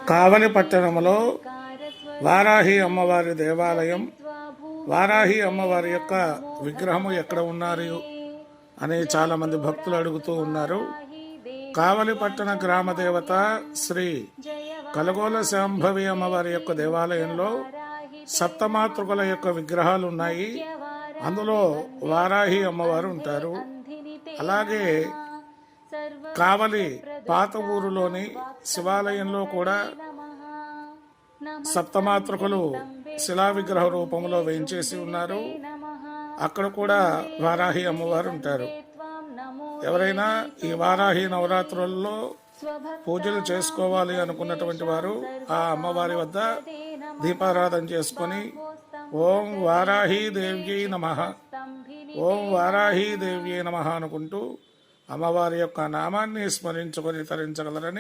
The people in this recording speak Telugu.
కావలి పట్టణంలో వారాహి అమ్మవారి దేవాలయం, వారాహి అమ్మవారి యొక్క విగ్రహము ఎక్కడ ఉన్నారు అని చాలామంది భక్తులు అడుగుతూ ఉన్నారు. కావలి పట్టణ గ్రామ దేవత శ్రీ కలగోల శాంభవి అమ్మవారి యొక్క దేవాలయంలో సప్తమాతృకల యొక్క విగ్రహాలు ఉన్నాయి. అందులో వారాహి అమ్మవారు ఉంటారు. అలాగే కావలి పాత ఊరులోని శివాలయంలో కూడా సప్తమాతృకలు శిలా విగ్రహ రూపంలో వేయించేసి ఉన్నారు. అక్కడ కూడా వారాహి అమ్మవారు ఉంటారు. ఎవరైనా ఈ వారాహి నవరాత్రుల్లో పూజలు చేసుకోవాలి అనుకున్నటువంటి వారు ఆ అమ్మవారి వద్ద దీపారాధన చేసుకొని ఓం వారాహి దేవ్యై నమః, ఓం వారాహి దేవ్యై నమః అనుకుంటూ అమ్మవారి యొక్క నామాన్ని స్మరించుకొని తరించగలరని